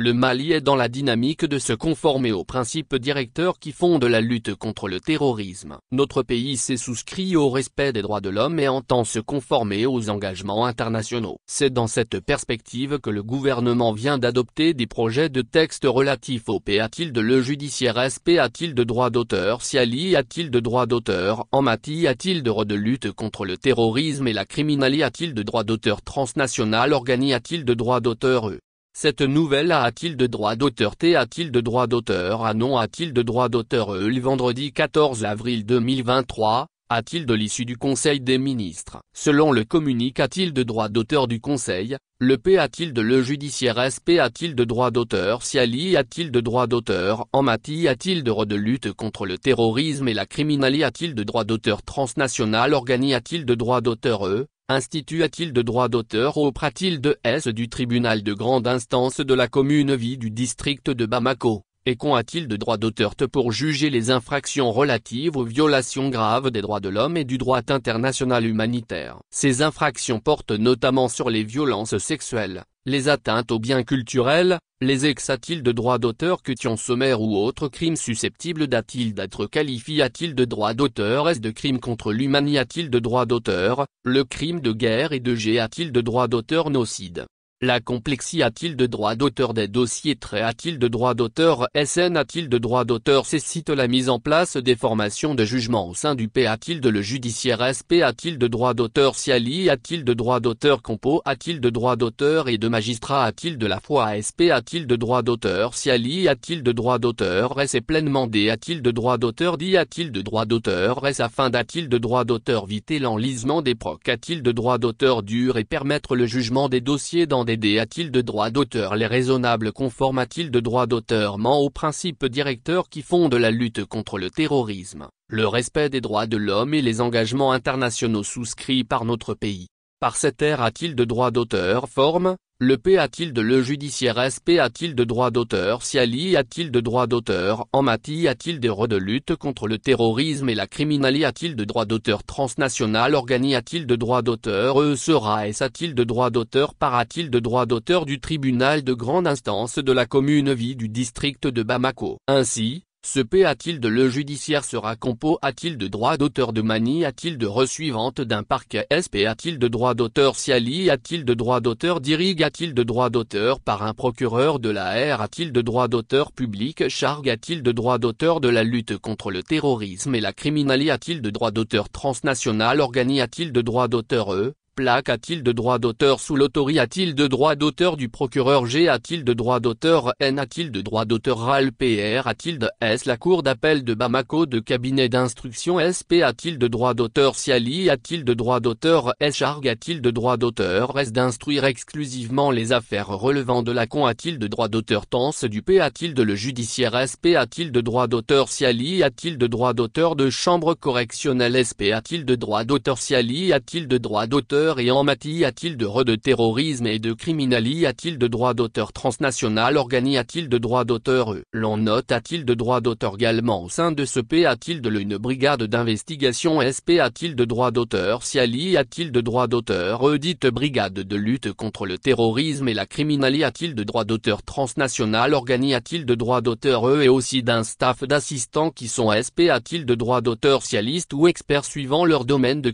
Le Mali est dans la dynamique de se conformer aux principes directeurs qui fondent la lutte contre le terrorisme. Notre pays s'est souscrit au respect des droits de l'homme et entend se conformer aux engagements internationaux. C'est dans cette perspective que le gouvernement vient d'adopter des projets de texte relatifs au le judiciaire de droit d'auteur de droit d'auteur en matière de lutte contre le terrorisme et la criminalité de droit d'auteur transnational de droit d'auteur Cette nouvelle de droit d'auteur de droit d'auteur de droit d'auteur le vendredi 14 avril 2023, de l'issue du Conseil des ministres. Selon le communiqué de droit d'auteur du Conseil, le le judiciaire de droit d'auteur de droit d'auteur en matière de lutte contre le terrorisme et la criminalité de droit d'auteur transnational de droit d'auteur institut de droit d'auteur auprès de S du tribunal de grande instance de la commune vie du district de Bamako, et qu'ont de droit d'auteur pour juger les infractions relatives aux violations graves des droits de l'homme et du droit international humanitaire. Ces infractions portent notamment sur les violences sexuelles, les atteintes aux biens culturels, les de droit d'auteur question sommaire ou autres crimes susceptibles d'être qualifiés de droit d'auteur de crimes contre l'humanité de droit d'auteur, le crime de guerre et de de droit d'auteur nocide. La complexité de droit d'auteur des dossiers de droit d'auteur SN de droit d'auteur nécessite la mise en place des formations de jugement au sein du le judiciaire de droit d'auteur de droit d'auteur compo de droit d'auteur et de magistrats de la foi de droit d'auteur de droit d'auteur et pleinement des de droit d'auteur de droit d'auteur afin de droit d'auteur éviter l'enlisement des procs de droit d'auteur dur et permettre le jugement des dossiers dans des de droit d'auteur les raisonnables conformes de droit d'auteur aux principes directeurs qui fondent la lutte contre le terrorisme, le respect des droits de l'homme et les engagements internationaux souscrits par notre pays. Par cette ère de droit d'auteur forme, le le judiciaire de droit d'auteur de droit d'auteur en matière de lutte contre le terrorisme et la criminalité de droit d'auteur transnational de droit d'auteur sera de droit d'auteur par de droit d'auteur du tribunal de grande instance de la commune vie du district de Bamako. Ainsi, ce le judiciaire sera compo de droit d'auteur de manie de resuivante d'un parquet de droit d'auteur de droit d'auteur dirigue de droit d'auteur par un procureur de la R de droit d'auteur public charge de droit d'auteur de la lutte contre le terrorisme et la criminalité de droit d'auteur transnational de droit d'auteur plaque de droit d'auteur sous l'autorité de droit d'auteur du procureur G de droit d'auteur N de droit d'auteur RAL PR S la cour d'appel de Bamako de cabinet d'instruction SP de droit d'auteur Siali de droit d'auteur S charge de droit d'auteur S d'instruire exclusivement les affaires relevant de la de droit d'auteur tense du de le judiciaire SP de droit d'auteur Siali de droit d'auteur de chambre correctionnelle SP de droit d'auteur Siali de droit d'auteur et en matière de terrorisme et de criminalité de droit d'auteur transnational de droit d'auteur L'on note de droit d'auteur également au sein de ce de une brigade d'investigation SP de droit d'auteur Siali de droit d'auteur dite brigade de lutte contre le terrorisme et la criminalité de droit d'auteur transnational de droit d'auteur et aussi d'un staff d'assistants qui sont SP de droit d'auteur cialistes ou experts suivant leur domaine de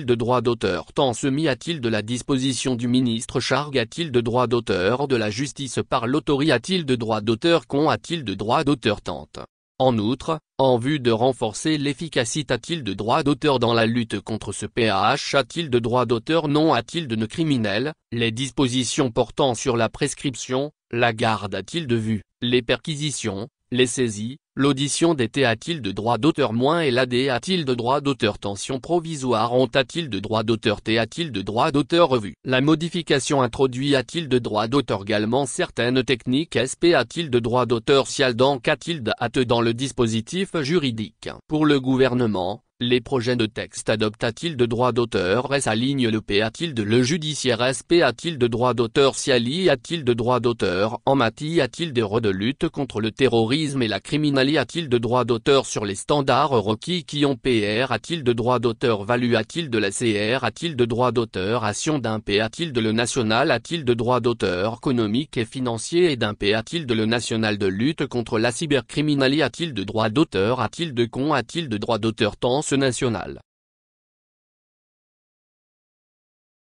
de droit d'auteur tant semi de la disposition du ministre charge de droit d'auteur de la justice par l'autorité de droit d'auteur de droit d'auteur tente. En outre, en vue de renforcer l'efficacité de droit d'auteur dans la lutte contre ce de droit d'auteur non de criminel, les dispositions portant sur la prescription, la garde de vue, les perquisitions, les saisies, l'audition des de droit d'auteur moins et l'AD de droit d'auteur tension provisoire ont de droit d'auteur de droit d'auteur revue. La modification introduit de droit d'auteur également certaines techniques SP de droit d'auteur cial dans dans le dispositif juridique. Pour le gouvernement, Les projets de texte adoptent a-t-il de droit d'auteur S aligne le P a-t-il de le judiciaire SP a-t-il de droit d'auteur Siali a-t-il de droit d'auteur en mati a-t-il de droit de lutte contre le terrorisme et la criminalité a-t-il de droit d'auteur sur les standards requis qui ont PR a-t-il de droit d'auteur Valu a-t-il de la CR a-t-il de droit d'auteur Action d'un P a-t-il de le national a-t-il de droit d'auteur économique et financier et d'un P a-t-il de le national de lutte contre la cybercriminalité a-t-il de droit d'auteur a-t-il de con a-t-il de droit d'auteur temps national.